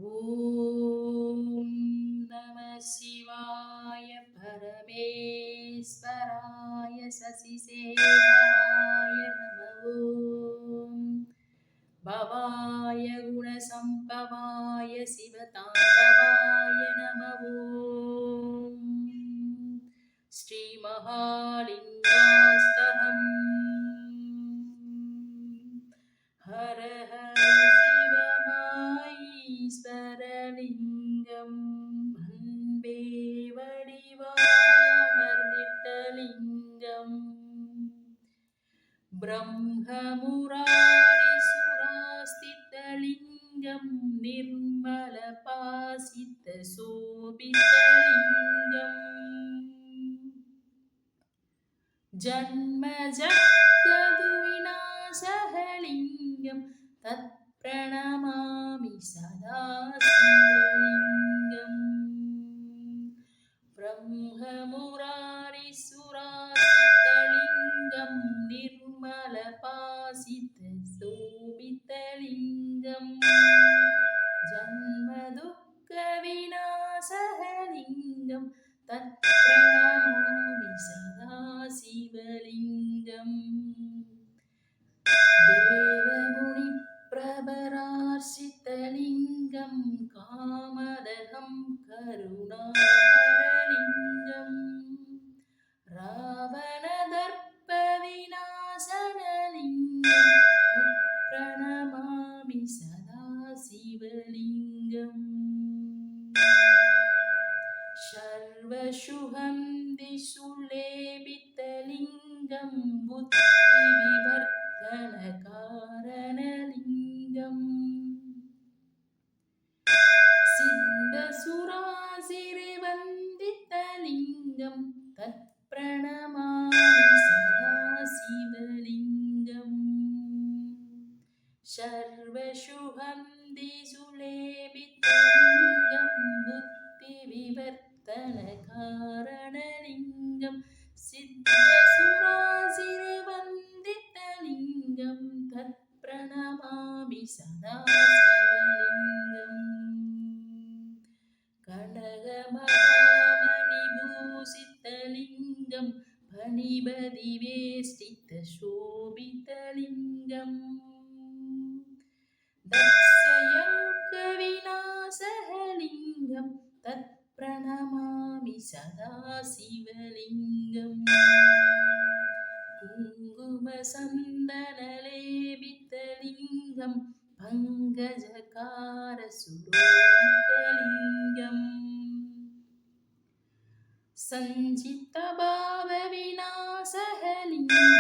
ஓம் நம சிவாய பரமேஸ்வராய சசிசேகராய நம ஓம் பவாய குணசம்பவாய சிவதாண்டவாய நம ஓம் ஸ்ரீ மகாலிங்காஸ்தகம் ஹர ஹர சிவமாயீஸ்வரலிங்கம் அன்பே வடிவாயமர்ந்திட்டலிங்கம் பிரம்மமுராரிசுராஸ்திதலிங்கம் நிர்மல பாசித சோபிதலிங்கம் ஜன்ம ஜகது விநாசகலிங்கம் தத் பிரணமாமி சதா சிவலிங்கம் பிரம்மமுராரிசுராஸ்திதலிங்கம் நிர்மல பாசித சோபிதலிங்கம் ஜன்ம துக்க விநாசகலிங்கம் தத் பிரணமாமி சதா சிவலிங்கம் தேவமுனி பிரபரார்ச்சிதலிங்கம் காமதகம் கருணாகரலிங்கம் ராவணதர்ப்ப விநாசனலிங்கம் பிரணமாமி சதா சிவலிங்கம் சர்வசுகந்தி சுலேபிதலிங்கம் புத்தி விவர்த்தன காரணலிங்கம் சித்தசுராசிரிவந்திதலிங்கம் தத் பிரணமாமி சதா சிவலிங்கம் சர்வசுகந்தி சுலேபிதலிங்கம் புத்தி விவர்த்தன காரணலிங்கம் சித்தசுராசிரிவந்திதலிங்கம் தத் பிரணமாமி சதா சிவலிங்கம் கனகமகாமணிபூஷிதலிங்கம் பணிபதிவேஷ்டித சோபிதலிங்கம் தத்ஸ்வயங்க விநாசகலிங்கம் தத் பிரணமாமி சதா சிவலிங்கம் குங்கும சந்தனலேபிதலிங்கம் பங்கஜகார சுரோபிதலிங்கம் சஞ்சித பாவ விநாசகலிங்கம்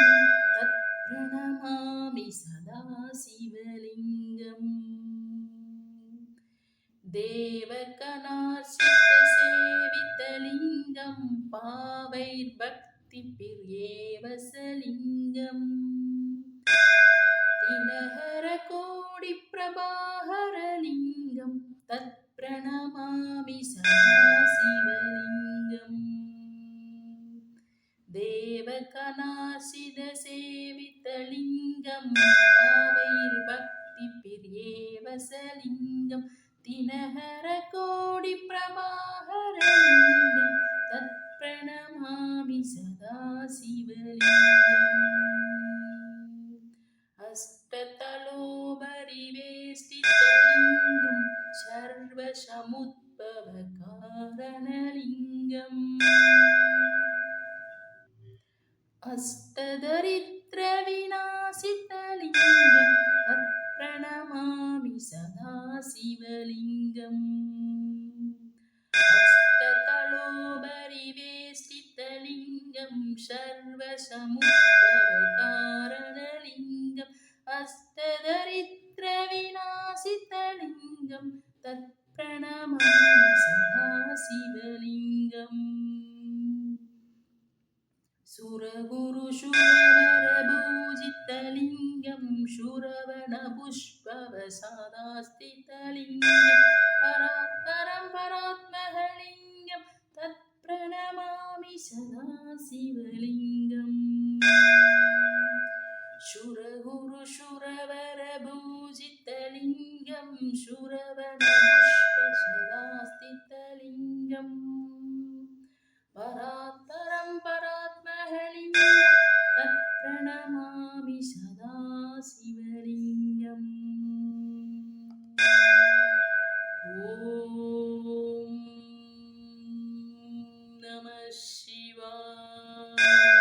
தத் பிரணமாமி சதா சிவலிங்கம் தேவகனார்ச்சித சேவிதலிங்கம் பாவைர்பக்தி பிரியேவசலிங்கம் தினஹர கோடி பிரபாஹரலிங்கம் தத் பிரணமாமி சதா சிவலிங்கம் தேவகனார்ச்சித சேவிதலிங்கம் பாவைர்பக்தி பிரியேவசலிங்கம் தினஹர கோடி பிரபாஹரலிங்கம் தத் பிரணமாமி சதா சிவலிங்கம் அஷ்டதலோபரிவேஷ்டிதலிங்கம் சர்வசமுத்பவ காரணலிங்கம் அஷ்டதரித்ர விநாசிதலிங்கம் தத் பிரணமாமி சதா சிவலிங்கம் அஷ்டதலோபரிவேஷ்டிதலிங்கம் சர்வசமுத்பவ காரணலிங்கம் அஷ்டதரித்ர விநாசிதலிங்கம் தத் பிரணமாமி சதா சிவலிங்கம் சுரகுரு சுரவர பூஜிதலிங்கம் சுரவண புஷ்பவ சதாஸ்திதலிங்கம் பராத்பரம் பராத்மகலிங்கம் தத் பிரணமாமி சதா சிவலிங்கம் சுரகுரு சுரவர பூஜிதலிங்கம் சுரவண शिवाय।